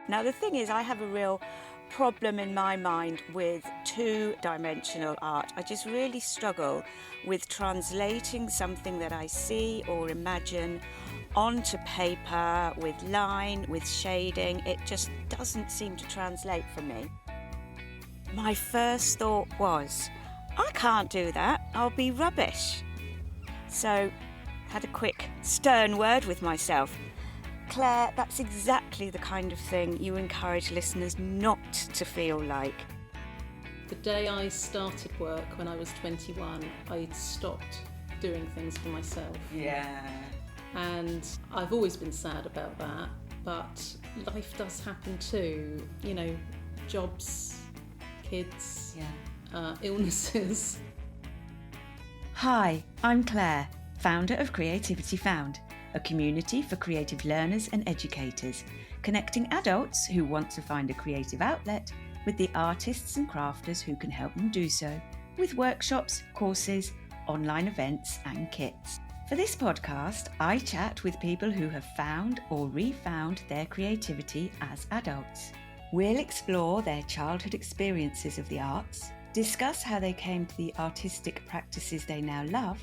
Now, the thing is, I have a real problem in my mind with two-dimensional art. I just really struggle with translating something that I see or imagine onto paper with line, with shading. It just doesn't seem to translate for me. My first thought was, I can't do that, I'll be rubbish. So, had a quick stern word with myself. Claire, that's exactly the kind of thing you encourage listeners not to feel like. The day I started work when I was 21, I'd stopped doing things for myself. Yeah. And I've always been sad about that, but life does happen too. You know, jobs, kids, illnesses. Hi, I'm Claire, founder of Creativity Found, a community for creative learners and educators, connecting adults who want to find a creative outlet with the artists and crafters who can help them do so, with workshops, courses, online events and kits. For this podcast, I chat with people who have found or refound their creativity as adults. We'll explore their childhood experiences of the arts, discuss how they came to the artistic practices they now love,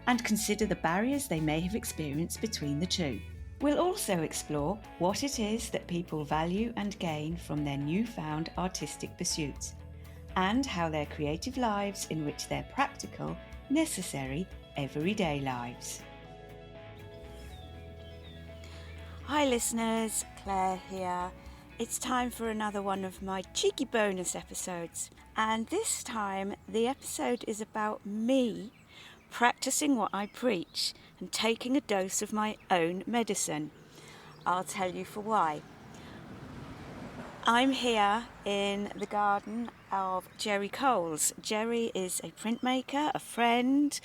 and consider the barriers they may have experienced between the two. We'll also explore what it is that people value and gain from their newfound artistic pursuits, and how their creative lives enrich their practical, necessary, everyday lives. Hi listeners, Claire here. It's time for another one of my cheeky bonus episodes. And this time the episode is about me practicing what I preach and taking a dose of my own medicine. I'll tell you for why. I'm here in the garden of Gerry Coles. Gerry is a printmaker, a friend,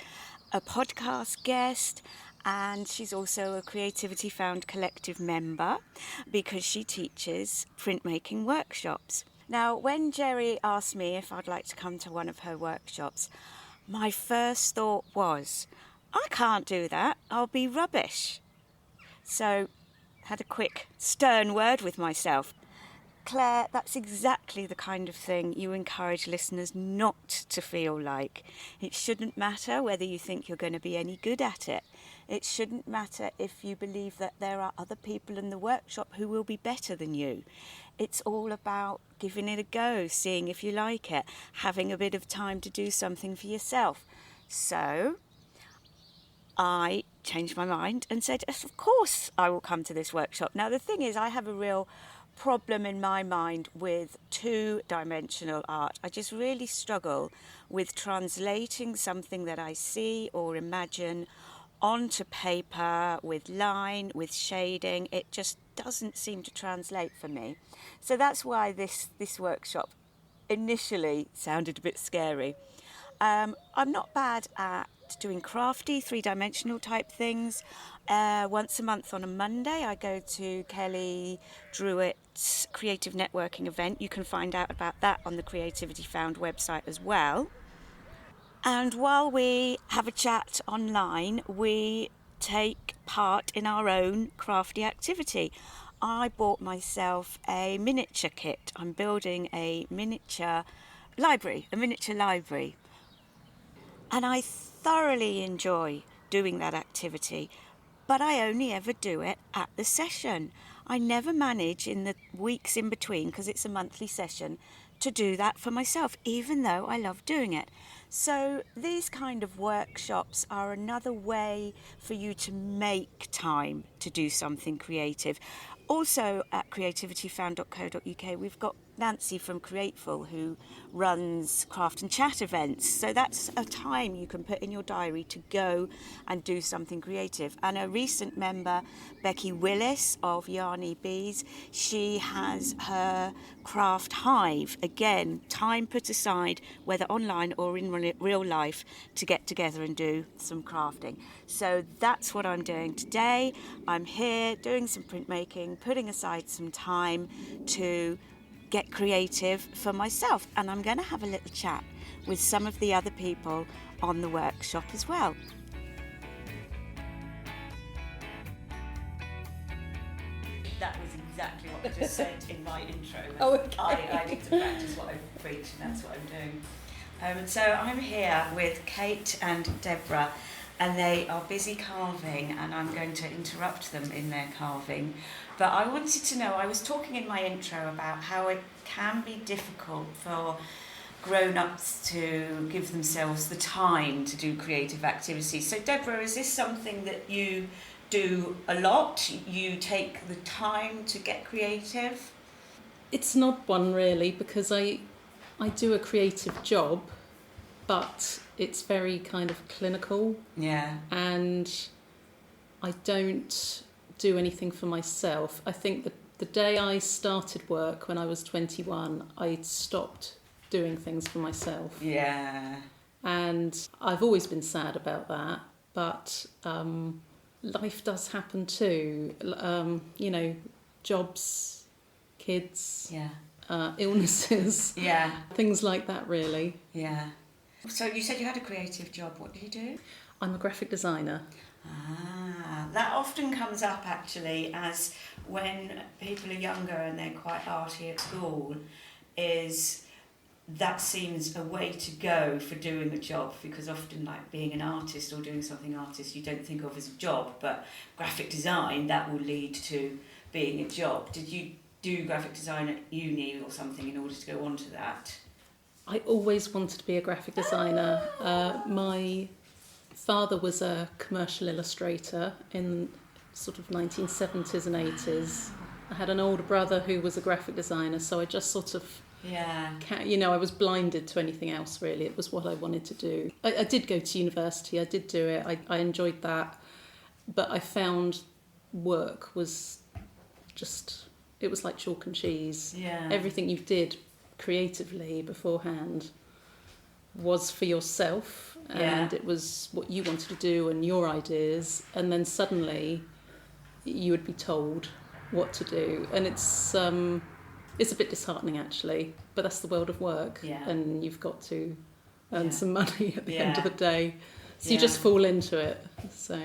a podcast guest, and she's also a Creativity Found collective member because she teaches printmaking workshops. Now, when Gerry asked me if I'd like to come to one of her workshops, my first thought was, I can't do that, I'll be rubbish. So, had a quick stern word with myself. Claire, that's exactly the kind of thing you encourage listeners not to feel like. It shouldn't matter whether you think you're going to be any good at it. It shouldn't matter if you believe that there are other people in the workshop who will be better than you. It's all about giving it a go, seeing if you like it, having a bit of time to do something for yourself. So I changed my mind and said, of course I will come to this workshop. Now, the thing is, I have a real problem in my mind with two-dimensional art. I just really struggle with translating something that I see or imagine onto paper with line, with shading. It just doesn't seem to translate for me. So that's why this workshop initially sounded a bit scary. I'm not bad at doing crafty, three-dimensional type things. Once a month on a Monday, I go to Kelly Druitt's creative networking event. You can find out about that on the Creativity Found website as well. And while we have a chat online, we take part in our own crafty activity. I bought myself a miniature kit. I'm building a miniature library. And I thoroughly enjoy doing that activity, but I only ever do it at the session. I never manage in the weeks in between, because it's a monthly session, to do that for myself, even though I love doing it. So these kind of workshops are another way for you to make time to do something creative. Also at creativityfound.co.uk, we've got Nancy from Createful who runs craft and chat events. So that's a time you can put in your diary to go and do something creative. And a recent member, Becky Willis of Yarny Bees, she has her craft hive. Again, time put aside, whether online or in real life, to get together and do some crafting. So that's what I'm doing today. I'm here doing some printmaking, putting aside some time to get creative for myself, and I'm going to have a little chat with some of the other people on the workshop as well. That was exactly what I just said in my intro. Oh, okay. I need to practice what I preach, and that's what I'm doing. And so I'm here with Kate and Deborah, and they are busy carving, and I'm going to interrupt them in their carving. But I wanted to know, I was talking in my intro about how it can be difficult for grown-ups to give themselves the time to do creative activities. So Deborah, is this something that you do a lot? You take the time to get creative? It's not one really, because I do a creative job, but it's very kind of clinical. Yeah. And I don't do anything for myself. I think that the day I started work when I was 21, I stopped doing things for myself. Yeah. And I've always been sad about that, but life does happen too. Jobs, kids, Yeah. illnesses, Yeah. things like that really. Yeah. So you said you had a creative job. What do you do? I'm a graphic designer. That often comes up actually as when people are younger and they're quite arty at school, is that seems a way to go for doing a job, because often like being an artist or doing something artist you don't think of as a job, but graphic design, that will lead to being a job. Did you do graphic design at uni or something in order to go on to that? I always wanted to be a graphic designer. My father was a commercial illustrator in sort of 1970s and 80s. I had an older brother who was a graphic designer, so I just sort of, I was blinded to anything else really. It was what I wanted to do. I did go to university, I did do it, I enjoyed that, but I found work was just, it was like chalk and cheese. Yeah. Everything you did creatively beforehand was for yourself, and it was what you wanted to do and your ideas, and then suddenly you would be told what to do, and it's a bit disheartening actually, but that's the world of work, and you've got to earn some money at the end of the day, so you just fall into it. So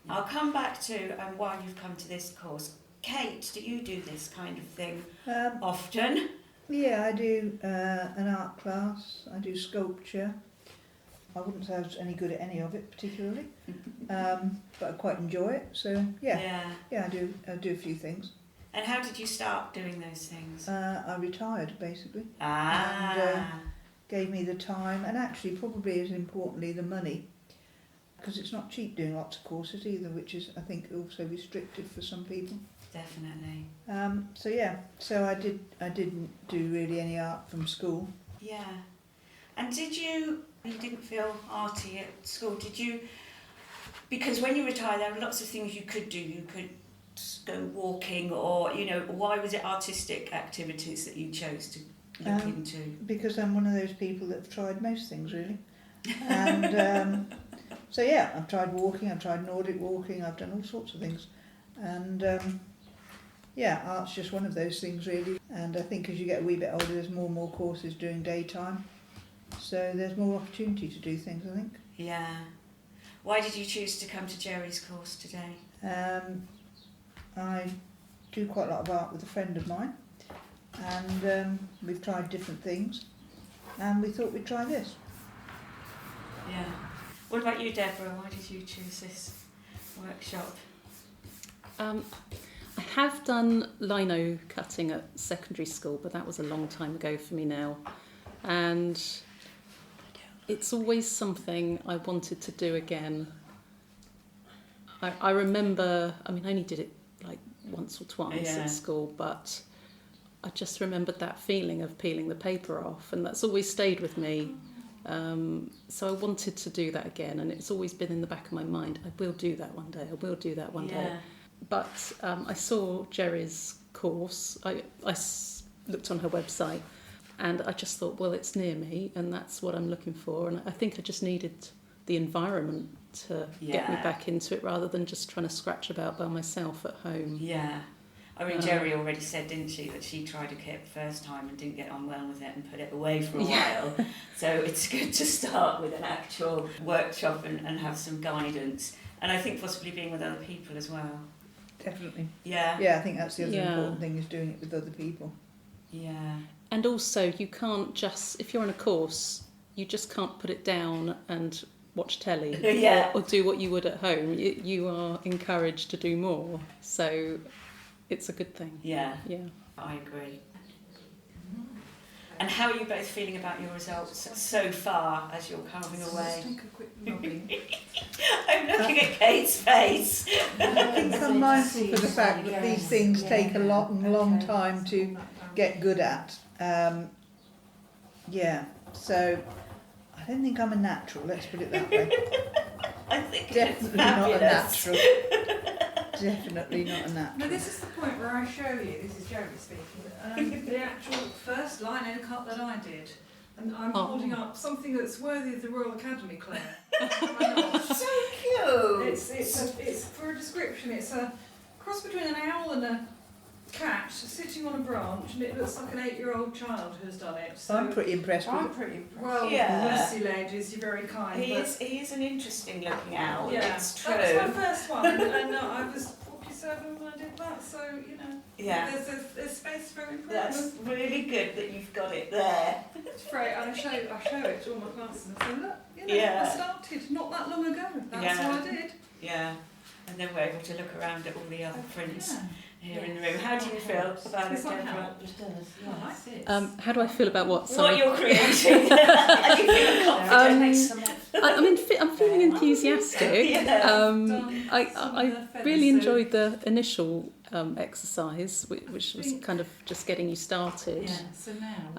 I'll come back to why you've come to this course. Kate, do you do this kind of thing often? Yeah, I do an art class, I do sculpture. I wouldn't say I was any good at any of it particularly, but I quite enjoy it, so I do a few things. And how did you start doing those things? I retired basically, Ah. and gave me the time, and actually probably as importantly the money, because it's not cheap doing lots of courses either, which is I think also restrictive for some people. Definitely. So I didn't do really any art from school. Yeah. And you didn't feel arty at school, did you? Because when you retire there are lots of things you could do. You could go walking, or, why was it artistic activities that you chose to look into? Because I'm one of those people that have tried most things really. And I've tried walking, I've tried Nordic walking, I've done all sorts of things. And art's just one of those things really. And I think as you get a wee bit older, there's more and more courses during daytime. So there's more opportunity to do things, I think. Yeah. Why did you choose to come to Gerry's course today? I do quite a lot of art with a friend of mine. And we've tried different things. And we thought we'd try this. Yeah. What about you, Deborah? Why did you choose this workshop? I have done lino cutting at secondary school, but that was a long time ago for me now. And it's always something I wanted to do again. I remember, I only did it like once or twice at school, but I just remembered that feeling of peeling the paper off, and that's always stayed with me. So I wanted to do that again, and it's always been in the back of my mind. I will do that one day, I will do that one day. But I saw Gerry's course, I looked on her website, and I just thought, well, it's near me, and that's what I'm looking for. And I think I just needed the environment to get me back into it, rather than just trying to scratch about by myself at home. Yeah. Gerry already said, didn't she, that she tried a kit first time and didn't get on well with it and put it away for a while. So it's good to start with an actual workshop and have some guidance. And I think possibly being with other people as well. Definitely. Yeah. Yeah, I think that's the other Yeah. important thing, is doing it with other people. Yeah. And also, you can't just, if you're on a course, you just can't put it down and watch telly Yeah. or do what you would at home. You are encouraged to do more. So it's a good thing. Yeah. Yeah. I agree. And how are you both feeling about your results so far as you're carving away? Take a quick noggin. I'm looking at Kate's face. I think I'm mindful of the fact that these things take a long time to get good at. Yeah, so I don't think I'm a natural, let's put it that way. I think Definitely it's not a fabulous. natural. Definitely not a No, natural. this is the point where I show you, this is Gerry speaking, the actual first line in cut that I did. And I'm holding up something that's worthy of the Royal Academy, Claire. So cute. It's for a description, it's a cross between an owl and a cat sitting on a branch, and it looks like an 8-year-old child who's done it. So I'm pretty impressed with it. pretty impressed. Well, Yeah. mercy ladies, you're very kind. He but is an interesting looking owl. yeah, It's true. that was my first one, and I was 47 when I did that, so, you know, Yeah. there's space for improvement. That's really good that you've got it there. It's great, and I show it to all my classes and say, look, you know, Yeah. I started not that long ago. That's Yeah. what I did. Yeah. And then we're able to look around at all the other prints Yeah. here in the room. How do you feel about it, Does that Deborah? help? I like it. How do I feel about what? What Sorry. you're creating? Are you feeling confident? I'm feeling enthusiastic. Yeah. I really enjoyed the initial exercise, which was kind of just getting you started. So now,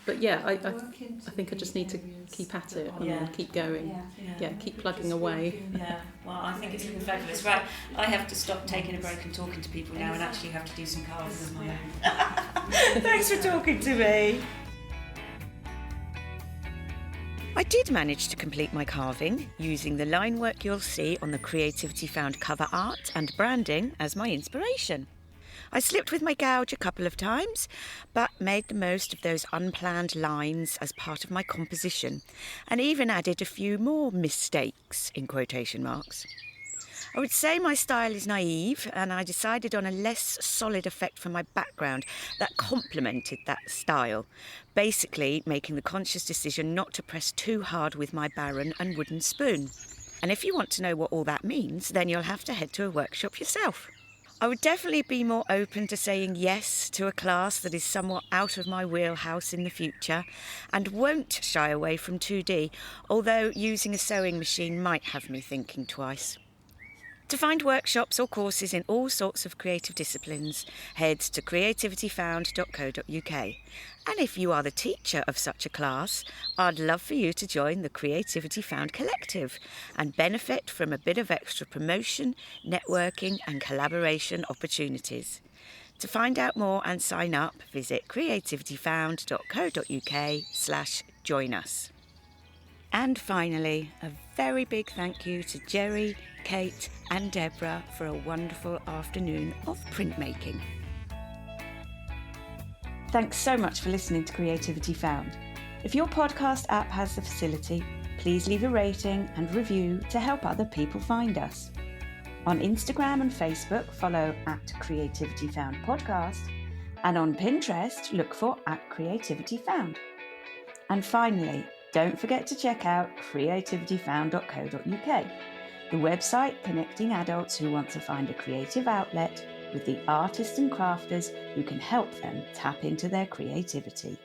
But yeah, I think I just need to keep at it and Yeah. keep going. Yeah, keep plugging away. Yeah, well, I think it's looking fabulous. Right, I have to stop taking a break and talking to people now and actually have to do some carving of my own. Thanks for talking to me. I did manage to complete my carving using the line work you'll see on the Creativity Found cover art and branding as my inspiration. I slipped with my gouge a couple of times, but made the most of those unplanned lines as part of my composition, and even added a few more mistakes, in quotation marks. I would say my style is naive, and I decided on a less solid effect for my background that complemented that style, basically making the conscious decision not to press too hard with my barren and wooden spoon. And if you want to know what all that means, then you'll have to head to a workshop yourself. I would definitely be more open to saying yes to a class that is somewhat out of my wheelhouse in the future, and won't shy away from 2D, although using a sewing machine might have me thinking twice. To find workshops or courses in all sorts of creative disciplines, head to creativityfound.co.uk. And if you are the teacher of such a class, I'd love for you to join the Creativity Found Collective and benefit from a bit of extra promotion, networking and collaboration opportunities. To find out more and sign up, visit creativityfound.co.uk/join us. And finally, a very big thank you to Gerry, Kate and Deborah for a wonderful afternoon of printmaking. Thanks so much for listening to Creativity Found. If your podcast app has the facility, please leave a rating and review to help other people find us. On Instagram and Facebook, follow @CreativityFoundPodcast, and on Pinterest, look for @CreativityFound. And finally, don't forget to check out creativityfound.co.uk, the website connecting adults who want to find a creative outlet with the artists and crafters who can help them tap into their creativity.